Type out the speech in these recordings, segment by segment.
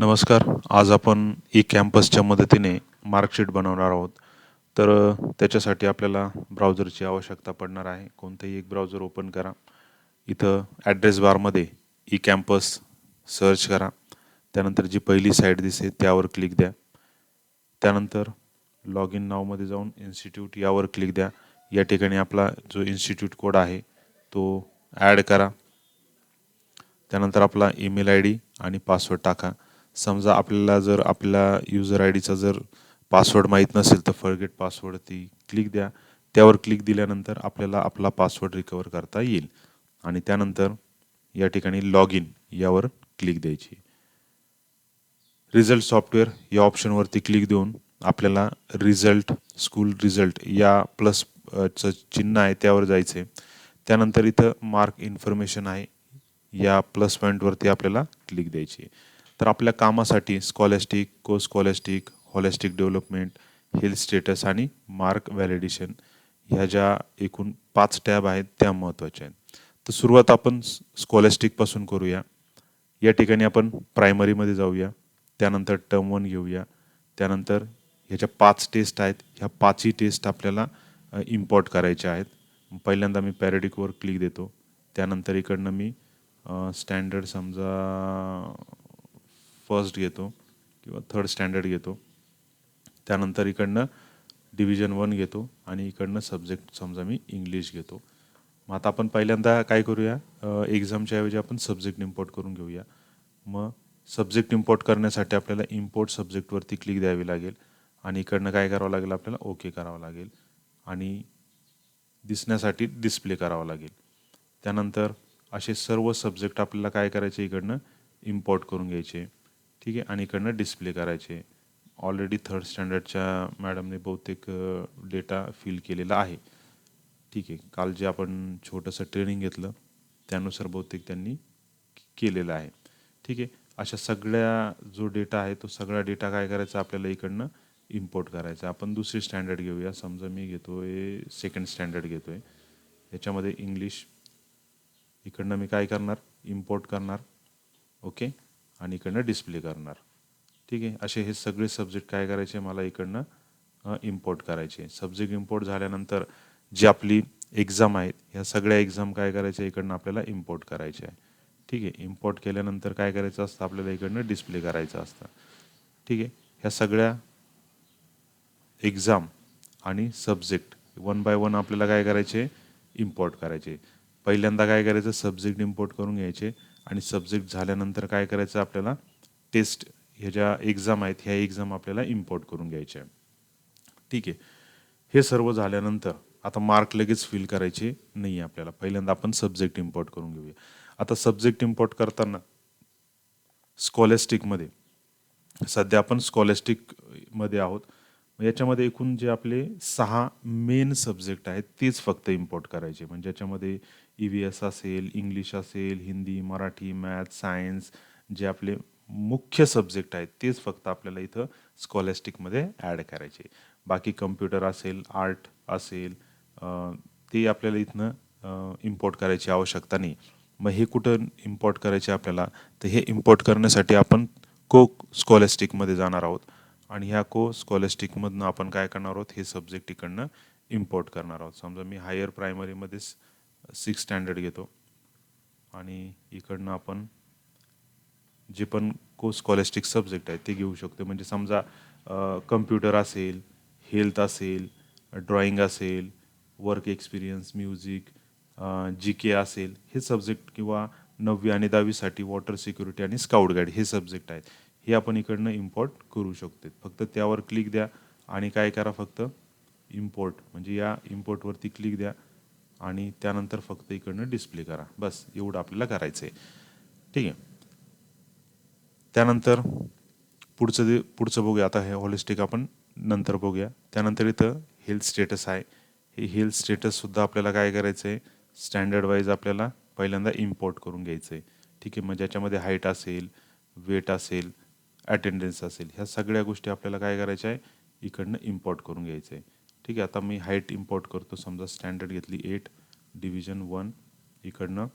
नमस्कार. आज आपण ई कॅम्पसच्या मदतीने मार्कशीट बनवणार आहोत. तर त्याच्यासाठी आपल्याला ब्राउझरची आवश्यकता पडणार आहे. कोणतंही एक ब्राउझर ओपन करा. इथं ॲड्रेस बारमध्ये ई कॅम्पस सर्च करा. त्यानंतर जी पहिली साईट दिसेल त्यावर क्लिक द्या. त्यानंतर लॉग इन नावमध्ये जाऊन इन्स्टिट्यूट यावर क्लिक द्या. या ठिकाणी आपला जो इन्स्टिट्यूट कोड आहे तो ॲड करा. त्यानंतर आपला ईमेल आय डी आणि पासवर्ड टाका. समजा आपल्याला जर आपल्या युजर आय डीचा जर पासवर्ड माहीत नसेल तर फॉरगेट पासवर्डवरती क्लिक द्या. त्यावर क्लिक दिल्यानंतर आपल्याला आपला पासवर्ड रिकवर करता येईल. आणि त्यानंतर या ठिकाणी लॉग इन यावर क्लिक द्यायची. रिझल्ट सॉफ्टवेअर या ऑप्शनवरती क्लिक देऊन आपल्याला रिझल्ट स्कूल रिझल्ट या प्लस चं चिन्ह आहे त्यावर जायचं आहे. त्यानंतर इथं मार्क इन्फॉर्मेशन आहे, या प्लस पॉईंटवरती आपल्याला क्लिक द्यायची. तर आपल्या कामासाठी स्कॉलॅस्टिक, को स्कॉलॅस्टिक, हॉलिस्टिक डेव्हलपमेंट, हेल्थ स्टेटस आणि मार्क व्हॅलिडेशन ह्या ज्या एकूण 5 टॅब आहेत त्या महत्त्वाच्या आहेत. तर सुरुवात आपण स्कॉलॅस्टिकपासून करूया. या ठिकाणी आपण प्रायमरीमध्ये जाऊया. त्यानंतर टर्म 1 घेऊया. त्यानंतर ह्याच्या 5 टेस्ट आहेत. ह्या 5ही टेस्ट आपल्याला इम्पोर्ट करायच्या आहेत. पहिल्यांदा मी पॅरेडिकवर क्लिक देतो. त्यानंतर इकडनं मी स्टँडर्ड समजा फर्स्ट घेतो किंवा थर्ड स्टँडर्ड घेतो. त्यानंतर इकडनं डिव्हिजन 1 घेतो आणि इकडनं सब्जेक्ट समजा मी इंग्लिश घेतो. मग आता आपण पहिल्यांदा काय करूया, एक्झामच्या ऐवजी आपण सब्जेक्ट इम्पोर्ट करून घेऊया. मग सब्जेक्ट इम्पोर्ट करण्यासाठी आपल्याला इम्पोर्ट सब्जेक्टवरती क्लिक द्यावी लागेल आणि इकडनं काय करावं लागेल, आपल्याला ओके करावं लागेल आणि दिसण्यासाठी डिस्प्ले करावा लागेल. त्यानंतर असे सर्व सब्जेक्ट आपल्याला काय करायचे, इकडनं इम्पोर्ट करून घ्यायचे. ठीक आहे. आणि इकडनं डिस्प्ले करायचे. ऑलरेडी थर्ड स्टँडर्डच्या मॅडमने बहुतेक डेटा फिल केलेला आहे. ठीक आहे. काल जे आपण छोटंसं ट्रेनिंग घेतलं त्यानुसार बहुतेक त्यांनी केलेलं आहे. ठीक आहे. अशा सगळ्या जो डेटा आहे तो सगळा डेटा काय करायचा, आपल्याला इकडनं इम्पोर्ट करायचा. आपण दुसरी स्टँडर्ड घेऊया. समजा मी घेतोय सेकंड स्टँडर्ड घेतोय. याच्यामध्ये इंग्लिश इकडनं मी काय करणार, इम्पोर्ट करणार. ओके. आणि इकडनं डिस्प्ले करणार. ठीक आहे. असे हे सगळे सब्जेक्ट काय करायचे, मला इकडनं इम्पोर्ट करायचे. सब्जेक्ट इम्पोर्ट झाल्यानंतर जी आपली एक्झाम आहेत ह्या सगळ्या एक्झाम काय करायच्या, इकडनं आपल्याला इम्पोर्ट करायच्या आहे. ठीक आहे. इम्पोर्ट केल्यानंतर काय करायचं असतं, आपल्याला इकडनं डिस्प्ले करायचं असतं. ठीक आहे. ह्या सगळ्या एक्झाम आणि सब्जेक्ट 1 बाय 1 आपल्याला काय करायचे, इम्पोर्ट करायचे. पहिल्यांदा काय करायचं, सब्जेक्ट इम्पोर्ट करून घ्यायचे आणि सब्जेक्ट झाल्यानंतर काय करायचं, आपल्याला टेस्ट ह्या ज्या एक्झाम आहेत ह्या एक्झाम आपल्याला इम्पोर्ट करून घ्यायच्या. ठीक आहे. हे सर्व झाल्यानंतर आता मार्क लगेच फिल करायचे नाही आपल्याला. पहिल्यांदा आपण सब्जेक्ट इम्पोर्ट करून घेऊया. आता सब्जेक्ट इम्पोर्ट करताना स्कॉलॅस्टिकमध्ये सध्या आपण स्कॉलॅस्टिकमध्ये आहोत. याच्यामध्ये एकूण जे आपले 6 मेन सब्जेक्ट आहेत तेच फक्त इम्पोर्ट करायचे. म्हणजे याच्यामध्ये EVS असेल, इंग्लिश असेल, हिंदी, मराठी, मॅथ, सायन्स जे आपले मुख्य सब्जेक्ट आहेत तेच फक्त आपल्याला इथं स्कॉलॅस्टिकमध्ये ॲड करायचे. बाकी कम्प्युटर असेल, आर्ट असेल, ते आपल्याला इथनं इम्पोर्ट करायची आवश्यकता नाही. मग हे कुठं इम्पोर्ट करायचे आपल्याला, तर हे इम्पोर्ट करण्यासाठी आपण को स्कॉलॅस्टिकमध्ये जाणार आहोत आणि ह्या को स्कॉलॅस्टिकमधनं आपण काय करणार आहोत, हे सब्जेक्ट इकडनं इम्पोर्ट करणार आहोत. समजा मी हायर प्रायमरीमध्ये 6 स्टँडर्ड घेतो आणि इकडनं आपण जे पण को स्कॉलॅस्टिक सब्जेक्ट आहेत ते घेऊ शकतो. म्हणजे समजा कम्प्युटर असेल, हेल्थ असेल, ड्रॉइंग असेल, वर्क एक्सपिरियन्स, म्युझिक, GK असेल, हे सब्जेक्ट किंवा 9वी आणि 10वीसाठी वॉटर सिक्युरिटी आणि स्काउट गाईड हे सब्जेक्ट आहेत. हे आपण इकडनं इम्पोर्ट करू शकतो. फक्त त्यावर क्लिक द्या आणि काय करा, फक्त इम्पोर्ट म्हणजे या इम्पोर्टवरती क्लिक द्या आणि त्यानंतर फक्त इकडनं डिस्प्ले करा. बस एवढं आपल्याला करायचं आहे. ठीक आहे. त्यानंतर पुढचं बघूया. आता हे हॉलिस्टिक आपण नंतर बघूया. त्यानंतर इथं हेल्थ स्टेटस आहे. हे हेल्थ स्टेटससुद्धा आपल्याला काय करायचं आहे, स्टँडर्ड वाईज आपल्याला पहिल्यांदा इम्पोर्ट करून घ्यायचं आहे. ठीक आहे. म्हणजे याच्यामध्ये हाईट असेल, वेट असेल, अटेंडन्स असेल, ह्या सगळ्या गोष्टी आपल्याला काय करायच्या आहे, इकडनं इम्पोर्ट करून घ्यायचं आहे. ठीक आहे. आता मी हाईट इम्पोर्ट करतो. समजा स्टँडर्ड घेतली 8, डिव्हिजन 1, इकडनं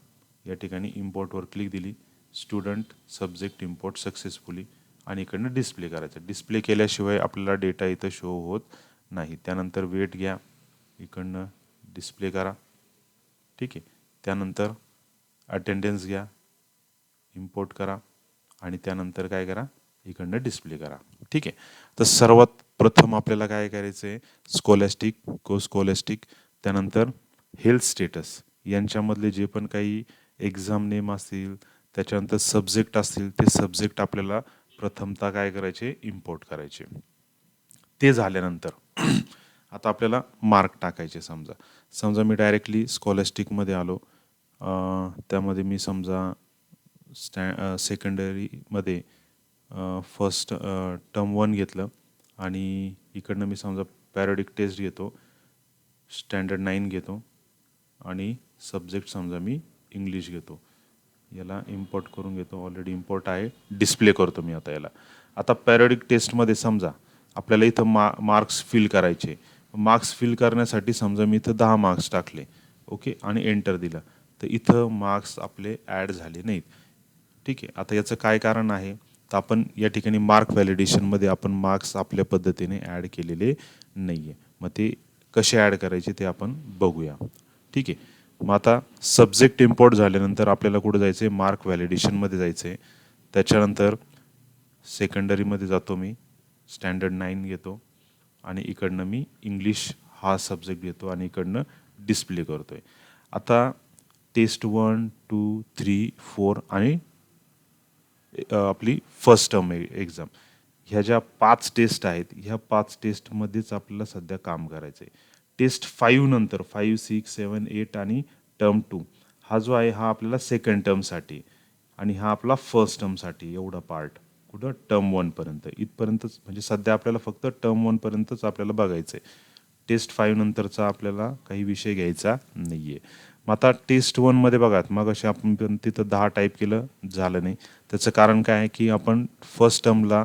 या ठिकाणी इम्पोर्टवर क्लिक दिली. स्टुडंट सब्जेक्ट इम्पोर्ट सक्सेसफुली आणि इकडनं डिस्प्ले करायचं. डिस्प्ले केल्याशिवाय आपल्याला डेटा इथं शो होत नाही. त्यानंतर वेट घ्या, इकडनं डिस्प्ले करा. ठीक आहे. त्यानंतर अटेंडन्स घ्या, इम्पोर्ट करा आणि त्यानंतर काय करा, इकडनं डिस्प्ले करा. ठीक आहे. तर सर्वात प्रथम आपल्याला काय करायचं आहे, स्कॉलॅस्टिक, त्यानंतर हेल्थ स्टेटस यांच्यामधले जे पण काही एक्झाम नेम असतील, त्याच्यानंतर सब्जेक्ट असतील, ते सब्जेक्ट आपल्याला प्रथमतः काय करायचे, इम्पोर्ट करायचे. ते झाल्यानंतर आता आपल्याला मार्क टाकायचे. समजा मी डायरेक्टली स्कॉलॅस्टिकमध्ये आलो. त्यामध्ये मी समजा सेकंडरीमध्ये फर्स्ट टर्म 1 घेतलं आणि इकडनं मी समजा पॅरोडिक टेस्ट घेतो, स्टँडर्ड 9 घेतो आणि सब्जेक्ट समजा मी इंग्लिश घेतो. याला इम्पोर्ट करून घेतो. ऑलरेडी इम्पोर्ट आहे. डिस्प्ले करतो मी आता याला. आता पॅरोडिक टेस्टमध्ये समजा आपल्याला इथं मार्क्स फिल करायचे. मार्क्स फिल करण्यासाठी समजा मी इथं 10 मार्क्स टाकले, ओके, आणि एंटर दिलं, तर इथं मार्क्स आपले ॲड झाले नाहीत. ठीक आहे. आता याचं काय कारण आहे, तर आपण या ठिकाणी मार्क व्हॅलिडेशनमध्ये आपण मार्क्स आपल्या पद्धतीने ॲड केलेले नाही आहे. मग ते कसे ॲड करायचे ते आपण बघूया. ठीक आहे. मग आता सब्जेक्ट इम्पोर्ट झाल्यानंतर आपल्याला कुठं जायचं आहे, मार्क व्हॅलिडेशनमध्ये जायचं आहे. त्याच्यानंतर सेकंडरीमध्ये जातो मी, स्टँडर्ड 9 घेतो आणि इकडनं मी इंग्लिश हा सब्जेक्ट घेतो आणि इकडनं डिस्प्ले करतो आहे. आता टेस्ट 1, 2, 3, 4 आणि आपली फर्स्ट टर्म एक्झाम, ह्या ज्या 5 टेस्ट आहेत, ह्या 5 टेस्टमध्येच आपल्याला सध्या काम करायचं आहे. टेस्ट 5 नंतर 5, 6, 7, 8 आणि टर्म 2 हा जो आहे हा आपल्याला सेकंड टर्मसाठी आणि हा आपला फर्स्ट टर्मसाठी एवढा पार्ट कुठं टर्म 1 पर्यंत इथपर्यंतच, म्हणजे सध्या आपल्याला फक्त टर्म 1 पर्यंतच आपल्याला बघायचं आहे. टेस्ट 5 नंतरचा आपल्याला काही विषय घ्यायचा नाही आहे. मग आता टेस्ट 1मध्ये बघा, मग असे आपण तिथं 10 टाईप केलं, झालं नाही. त्याचं कारण काय आहे की आपण फर्स्ट टर्मला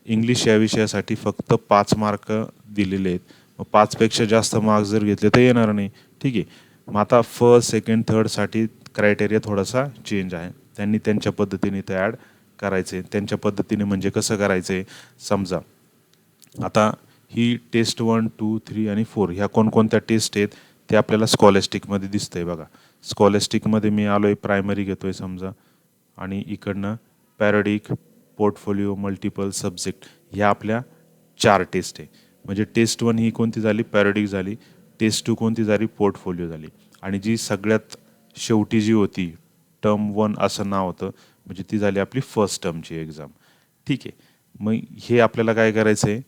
इंग्लिश या विषयासाठी फक्त 5 मार्क दिलेले आहेत. मग 5पेक्षा जास्त मार्क्स जर घेतले तर येणार नाही. ठीक आहे. मग आता फर्स्ट, सेकंड, थर्डसाठी क्रायटेरिया थोडासा चेंज आहे. त्यांनी त्यांच्या पद्धतीने इथं ॲड करायचे. त्यांच्या पद्धतीने म्हणजे कसं करायचं आहे, समजा आता ही टेस्ट 1, 2, 3 आणि 4 ह्या कोणकोणत्या टेस्ट आहेत ते आपल्याला स्कॉलॅस्टिकमध्ये दिसतंय बघा. स्कॉलॅस्टिकमध्ये मी आलो आहे, प्रायमरी घेतो आहे समजा आणि इकडनं पॅरोडिक, पोर्टफोलिओ, मल्टिपल, सब्जेक्ट ह्या आपल्या 4 टेस्ट आहे. म्हणजे टेस्ट 1 ही कोणती झाली, पॅरोडिक झाली. टेस्ट 2 कोणती झाली, पोर्टफोलिओ झाली. आणि जी सगळ्यात शेवटी जी होती, टर्म 1 असं नाव होतं, म्हणजे ती झाली आपली फर्स्ट टर्मची एक्झाम. ठीक आहे. मग हे आपल्याला काय करायचं आहे,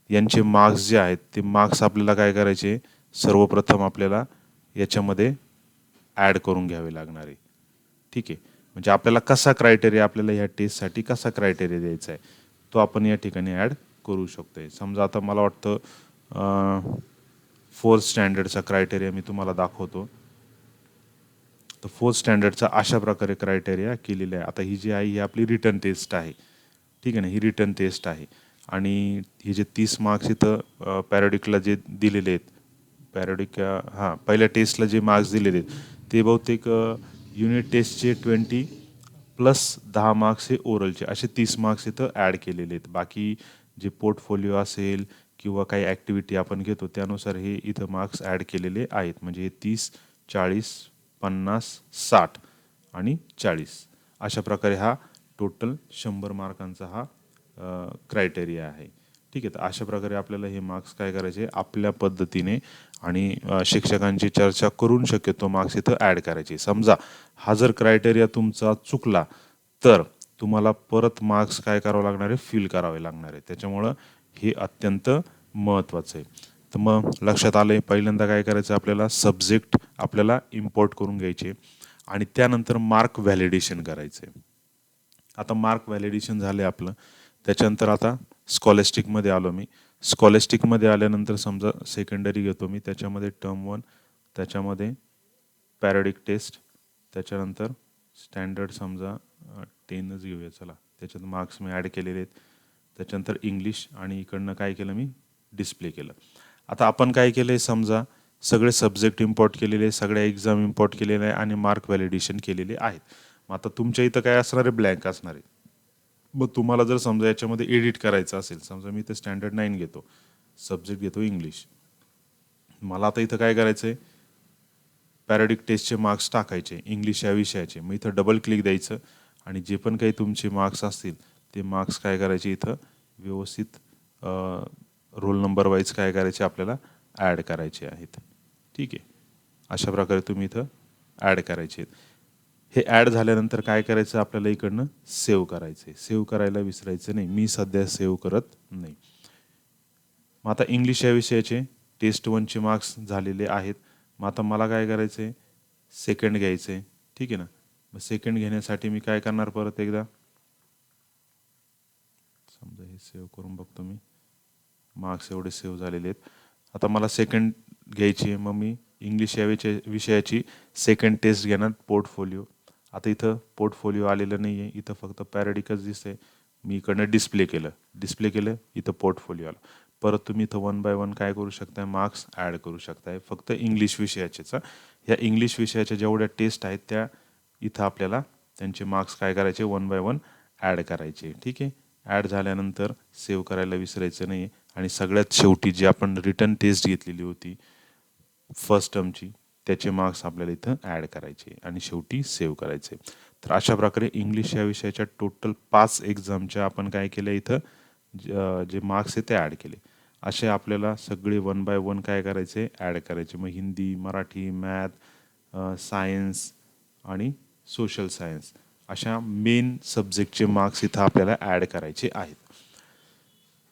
यांचे मार्क्स जे आहेत ते मार्क्स आपल्याला काय करायचे, सर्वप्रथम आपल्याला याच्यामध्ये ॲड करून घ्यावे लागणार आहे. ठीक आहे. म्हणजे आपल्याला कसा क्रायटेरिया, आपल्याला ह्या टेस्टसाठी कसा क्रायटेरिया द्यायचा आहे तो आपण या ठिकाणी ॲड करू शकतो आहे. समजा आता मला वाटतं 4th स्टँडर्डचा क्रायटेरिया मी तुम्हाला दाखवतो. तर 4th स्टँडर्डचा अशा प्रकारे क्रायटेरिया केलेला आहे. आता ही जी आहे ही आपली रिटर्न टेस्ट आहे. ठीक आहे ना, ही रिटर्न टेस्ट आहे आणि हे जे 30 मार्क्स इथं पॅरोडिकला जे दिलेले आहेत, पॅरोडिक पहिल्या टेस्टला जे मार्क्स दिलेले आहेत ते बहुतेक युनिट टेस्टचे 20 प्लस 10 मार्क्स हे ओरलचे, असे 30 मार्क्स इथं ॲड केलेले आहेत. बाकी जे पोर्टफोलिओ असेल किंवा काही ॲक्टिव्हिटी आपण घेतो त्यानुसार हे इथं मार्क्स ॲड केलेले आहेत. म्हणजे हे 30, 40, 50, 60 आणि 40 अशा प्रकारे हा टोटल 100 मार्कांचा हा क्रायटेरिया आहे. ठीक आहे. तर अशा प्रकारे आपल्याला हे मार्क्स काय करायचे, आपल्या पद्धतीने आणि शिक्षकांची चर्चा करून शक्यतो मार्क्स इथं ॲड करायचे. समजा हा जर क्रायटेरिया तुमचा चुकला तर तुम्हाला परत मार्क्स काय करावं लागणार आहे, फिल करावे लागणार आहे. त्याच्यामुळं हे अत्यंत महत्त्वाचं आहे. तर मग लक्षात आलं आहे, पहिल्यांदा काय करायचं, आपल्याला सब्जेक्ट आपल्याला इम्पोर्ट करून घ्यायचे आणि त्यानंतर मार्क व्हॅलिडेशन करायचं आहे. आता मार्क व्हॅलिडेशन झाले आपलं. त्याच्यानंतर आता स्कॉलॅस्टिकमध्ये आलो मी. स्कॉलॅस्टिकमध्ये आल्यानंतर समजा सेकंडरी घेतो मी, त्याच्यामध्ये टर्म 1, त्याच्यामध्ये पॅरोडिक टेस्ट, त्याच्यानंतर स्टँडर्ड समजा 10च घेऊया चला, त्याच्यात मार्क्स मी ॲड केलेले आहेत. त्याच्यानंतर इंग्लिश आणि इकडनं काय केलं मी, डिस्प्ले केलं. आता आपण काय केलं आहे, समजा सगळे सब्जेक्ट इम्पोर्ट केलेले, सगळ्या एक्झाम इम्पोर्ट केलेले आहे आणि मार्क व्हॅलिडेशन केलेले आहेत. मग आता तुमच्या इथं काय असणार आहे, ब्लँक असणार आहे. मग तुम्हाला जर समजा याच्यामध्ये एडिट करायचं असेल, समजा मी इथं स्टँडर्ड 9 घेतो, सब्जेक्ट घेतो इंग्लिश. मला आता इथं काय करायचं आहे, पॅरोडिक टेस्टचे मार्क्स टाकायचे इंग्लिश या विषयाचे. मग इथं डबल क्लिक द्यायचं आणि जे पण काही तुमचे मार्क्स असतील ते मार्क्स काय करायचे इथं व्यवस्थित रोल नंबर वाईज काय करायचे आपल्याला ॲड करायचे आहेत. ठीक आहे, अशा प्रकारे तुम्ही इथं ॲड करायचे आहेत. हे ॲड झाल्यानंतर काय करायचं आपल्याला इकडनं सेव्ह करायचं आहे. सेव्ह करायला विसरायचं नाही. मी सध्या सेव्ह करत नाही. मग आता इंग्लिश या विषयाचे टेस्ट 1चे मार्क्स झालेले आहेत. मग आता मला काय करायचं आहे, सेकंड घ्यायचं आहे. ठीक आहे ना. मग सेकंड घेण्यासाठी मी काय करणार परत एकदा, समजा हे सेव्ह करून बघतो मी, मार्क्स एवढे सेव्ह झालेले आहेत. आता मला सेकंड घ्यायची आहे. मग मी इंग्लिश या विषयाची सेकंड टेस्ट घेणार, पोर्टफोलिओ. आता इथं पोर्टफोलिओ आलेलं नाही आहे, इथं फक्त पॅरोडिकच दिसतंय. मी इकडनं डिस्प्ले केलं, इथं पोर्टफोलिओ आला. परत तुम्ही इथं 1 बाय 1 काय करू शकताय, मार्क्स ॲड करू शकताय, फक्त इंग्लिश विषयाचेच. ह्या इंग्लिश विषयाच्या जेवढ्या टेस्ट आहेत त्या इथं आपल्याला त्यांचे मार्क्स काय करायचे 1 बाय 1 ॲड करायचे. ठीक आहे, ॲड झाल्यानंतर सेव्ह करायला विसरायचं नाही. आणि सगळ्यात शेवटी जी आपण रिटर्न टेस्ट घेतलेली होती फर्स्ट टर्मची, त्याचे मार्क्स आपल्याला इथं ॲड करायचे आणि शेवटी सेव्ह करायचे. तर अशा प्रकारे इंग्लिश या विषयाच्या टोटल 5 एक्झामच्या आपण काय केलं इथं जे मार्क्स आहे ते ॲड केले. असे आपल्याला सगळे 1 बाय 1 काय करायचे ॲड करायचे. मग हिंदी, मराठी, मॅथ, सायन्स आणि सोशल सायन्स अशा मेन सब्जेक्टचे मार्क्स इथं आपल्याला ॲड करायचे आहेत.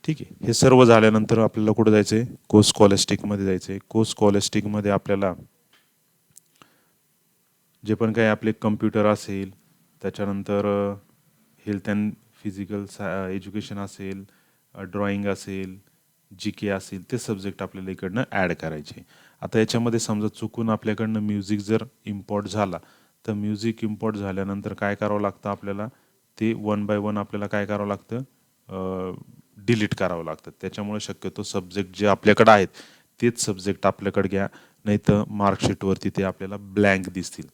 ठीक आहे, हे सर्व झाल्यानंतर आपल्याला कुठं जायचं आहे, कोर्स स्कॉलस्टिकमध्ये जायचं आहे. कोर्स स्कॉलस्टिकमध्ये आपल्याला जे पण काही आपले कम्प्युटर असेल, त्याच्यानंतर हेल्थ अँड फिजिकल एज्युकेशन असेल, ड्रॉइंग असेल, जी के असेल, ते सब्जेक्ट आपल्याला इकडनं ॲड करायचे. आता याच्यामध्ये समजा चुकून आपल्याकडनं म्युझिक जर इम्पोर्ट झाला, तर म्युझिक इम्पोर्ट झाल्यानंतर काय करावं लागतं आपल्याला, ते 1 बाय 1 आपल्याला काय करावं लागतं, डिलीट करावं लागतं. त्याच्यामुळे शक्यतो सब्जेक्ट जे आपल्याकडे आहेत तेच सब्जेक्ट आपल्याकडे घ्या, नाही तर मार्कशीटवरती ते आपल्याला ब्लँक दिसतील.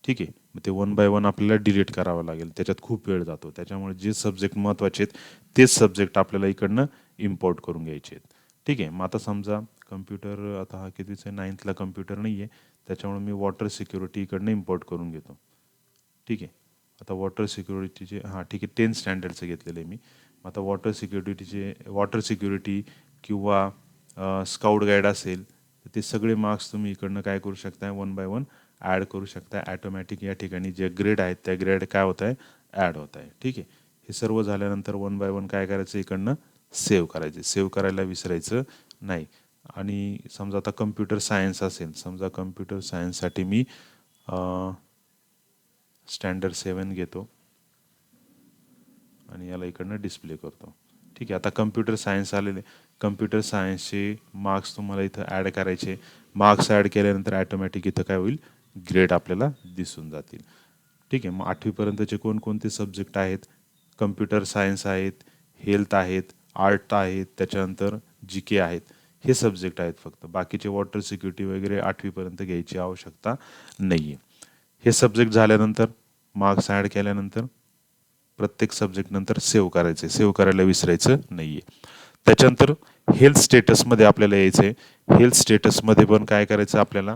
ठीक आहे, मग ते 1 बाय 1 आपल्याला डिलीट करावं लागेल, त्याच्यात खूप वेळ जातो. त्याच्यामुळे जे सब्जेक्ट महत्त्वाचे आहेत तेच सब्जेक्ट आपल्याला इकडनं इम्पोर्ट करून घ्यायचे आहेत. ठीक आहे, मग आता समजा कम्प्युटर, आता हा कितीचा आहे, 9thला कम्प्युटर नाही आहे, त्याच्यामुळे मी वॉटर सिक्युरिटी इकडनं इम्पोर्ट करून घेतो. ठीक आहे, आता वॉटर सिक्युरिटीचे ठीक आहे 10th स्टँडर्डचं घेतलेलं आहे मी. आता वॉटर सिक्युरिटी किंवा स्काउट गाईड असेल तर ते सगळे मार्क्स तुम्ही इकडनं काय करू शकता 1 बाय 1 ॲड करू शकता. ॲटोमॅटिक या ठिकाणी जे ग्रेड आहेत त्या ग्रेड काय होत आहे ॲड होत आहे. ठीक आहे, हे सर्व झाल्यानंतर 1 बाय 1 काय करायचं इकडनं सेव्ह करायचे. सेव्ह करायला विसरायचं नाही. आणि समजा आता कम्प्युटर सायन्स असेल, समजा कम्प्युटर सायन्ससाठी मी स्टँडर्ड 7 घेतो आणि याला इकडनं डिस्प्ले करतो. ठीक आहे, आता कम्प्युटर सायन्स आलेले, कम्प्युटर सायन्सचे मार्क्स तुम्हाला इथं ॲड करायचे. मार्क्स ॲड केल्यानंतर ॲटोमॅटिक इथं काय होईल, ग्रेड आपल्याला दिसून जातील. ठीक आहे, मग 8वीपर्यंतचे कोणकोणते सब्जेक्ट आहेत, कम्प्युटर सायन्स आहेत, हेल्थ आहेत, आर्ट आहेत, त्याच्यानंतर जी के आहेत, हे सब्जेक्ट आहेत फक्त. बाकीचे वॉटर सिक्युरिटी वगैरे 8वीपर्यंत घ्यायची आवश्यकता नाही आहे. हे सब्जेक्ट झाल्यानंतर मार्क्स ॲड केल्यानंतर प्रत्येक सब्जेक्ट नंतर सेव्ह करायचे. सेव्ह करायला विसरायचं नाही आहे. त्याच्यानंतर हेल्थ स्टेटसमध्ये आपल्याला यायचं आहे. हेल्थ स्टेटसमध्ये पण काय करायचं आपल्याला,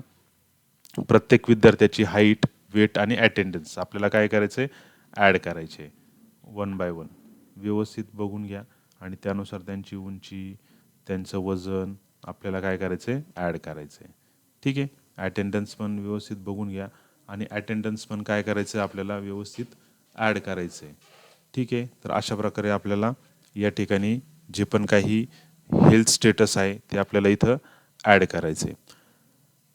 प्रत्येक विद्यार्थ्याची हाईट, वेट आणि अटेंडन्स आपल्याला काय करायचं आहे ॲड करायचे 1 बाय 1. व्यवस्थित बघून घ्या आणि त्यानुसार त्यांची उंची, त्यांचं वजन आपल्याला काय करायचं आहे ॲड करायचं आहे. ठीक आहे, अटेंडन्स पण व्यवस्थित बघून घ्या आणि अटेंडन्स पण काय करायचं आहे आपल्याला व्यवस्थित ॲड करायचं आहे. ठीक आहे, तर अशा प्रकारे आपल्याला या ठिकाणी जे पण काही हेल्थ स्टेटस आहे ते आपल्याला इथं ॲड करायचं आहे.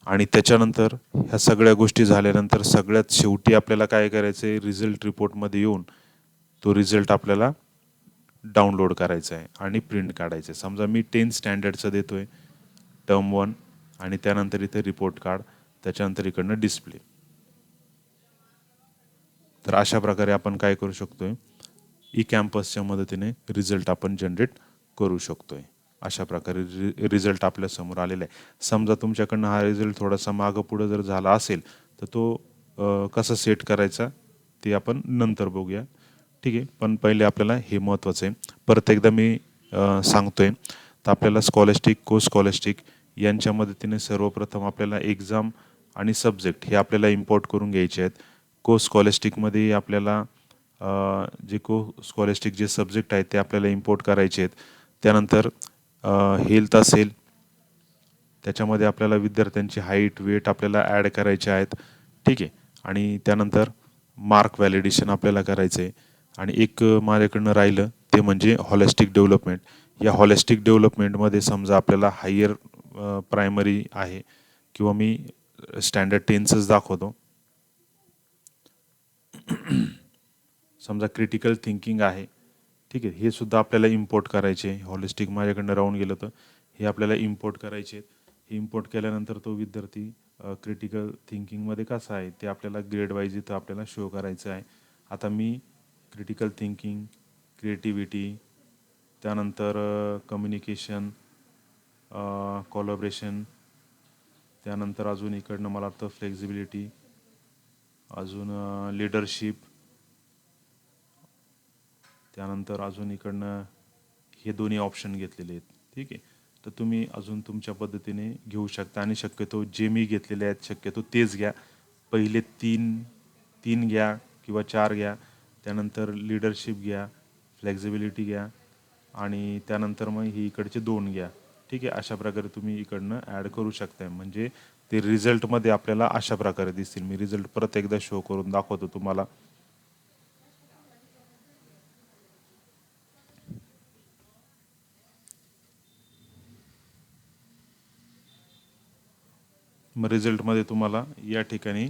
आणि त्याच्यानंतर ह्या सगळ्या गोष्टी झाल्यानंतर सगळ्यात शेवटी आपल्याला काय करायचं आहे, रिझल्ट रिपोर्टमध्ये येऊन तो रिझल्ट आपल्याला डाउनलोड करायचा आहे आणि प्रिंट काढायचं आहे. समजा मी 10th स्टँडर्डचं देतो आहे टर्म 1 आणि त्यानंतर इथे रिपोर्ट कार्ड, त्याच्यानंतर इकडनं डिस्प्ले. तर अशा प्रकारे आपण काय करू शकतोय, ई कॅम्पसच्या मदतीने रिझल्ट आपण जनरेट करू शकतोय. अशा प्रकारे रिझल्ट आपल्यासमोर आलेला आहे. समजा तुमच्याकडनं हा रिझल्ट थोडासा मागं पुढं जर झाला असेल तर तो कसा सेट करायचा ते आपण नंतर बघूया. ठीक आहे. पण पहिले आपल्याला हे महत्त्वाचं आहे. परत एकदा मी सांगतोय, तर आपल्याला स्कॉलॅस्टिक, को स्कॉलॅस्टिक यांच्या मदतीने सर्वप्रथम आपल्याला एक्झाम आणि सब्जेक्ट हे आपल्याला इम्पोर्ट करून घ्यायचे आहेत. को स्कॉलॅस्टिकमध्ये आपल्याला जे को स्कॉलॅस्टिक जे सब्जेक्ट आहेत ते आपल्याला इम्पोर्ट करायचे आहेत. त्यानंतर हेल्थ असेल, त्याच्यामध्ये आपल्याला विद्यार्थ्यांची हाईट, वेट आपल्याला ॲड करायचे आहेत. ठीक आहे. आणि त्यानंतर मार्क व्हॅलिडेशन आपल्याला करायचं आहे. आणि एक माझ्याकडनं राहिलं ते म्हणजे हॉलिस्टिक डेव्हलपमेंट. या हॉलिस्टिक डेव्हलपमेंटमध्ये समजा आपल्याला हायर प्रायमरी आहे किंवा मी स्टँडर्ड 10चंच दाखवतो. समजा क्रिटिकल थिंकिंग आहे. ठीक आहे. हे सुद्धा आपल्याला इम्पोर्ट करायचे आहे. हॉलिस्टिक माझ्याकडनं राहून गेलं तर हे आपल्याला इम्पोर्ट करायचे आहेत. हे इम्पोर्ट केल्यानंतर तो विद्यार्थी क्रिटिकल थिंकिंगमध्ये कसा आहे ते आपल्याला ग्रेड वाईज इथं आपल्याला शो करायचं आहे. आता मी क्रिटिकल थिंकिंग, क्रिएटिव्हिटी, त्यानंतर कम्युनिकेशन, कोलॅबोरेशन, त्यानंतर अजून इकडनं मला वाटतं फ्लेक्झिबिलिटी, अजून लीडरशिप, त्यानंतर अजून इकडनं हे दोन्ही ऑप्शन घेतलेले आहेत. ठीक आहे. तर तुम्ही अजून तुमच्या पद्धतीने घेऊ शकता आणि शक्यतो जे मी घेतलेले आहेत शक्यतो तेच घ्या. पहिले तीन घ्या किंवा 4 घ्या. त्यानंतर लीडरशिप घ्या, फ्लेक्झिबिलिटी घ्या आणि त्यानंतर मग ही इकडचे 2 घ्या. ठीक आहे. अशा प्रकारे तुम्ही इकडनं ॲड करू शकता. म्हणजे ते रिझल्टमध्ये आपल्याला अशा प्रकारे दिसतील. मी रिझल्ट परत एकदा शो करून दाखवतो तुम्हाला. मग रिझल्टमध्ये तुम्हाला या ठिकाणी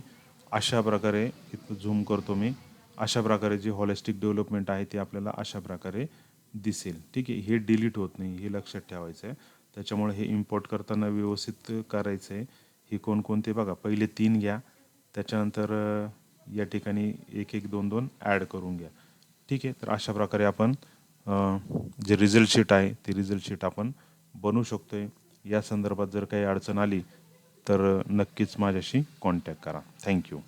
अशा प्रकारे इथं झूम करतो मी. अशा प्रकारे जी हॉलिस्टिक डेव्हलपमेंट आहे ती आपल्याला अशा प्रकारे दिसेल. ठीक आहे. हे डिलीट होत नाही, हे लक्षात ठेवायचं आहे. त्याच्यामुळे हे इम्पोर्ट करताना व्यवस्थित करायचं आहे. हे कोणकोणते बघा, पहिले 3 घ्या, त्याच्यानंतर या ठिकाणी 1-1, 2-2 ॲड करून घ्या. ठीक आहे. तर अशा प्रकारे आपण जे रिझल्ट शीट आहे ती रिझल्ट शीट आपण बनवू शकतो आहे. या संदर्भात जर काही अडचण आली तर नक्कीच माझ्याशी कॉन्टॅक्ट करा. थँक्यू.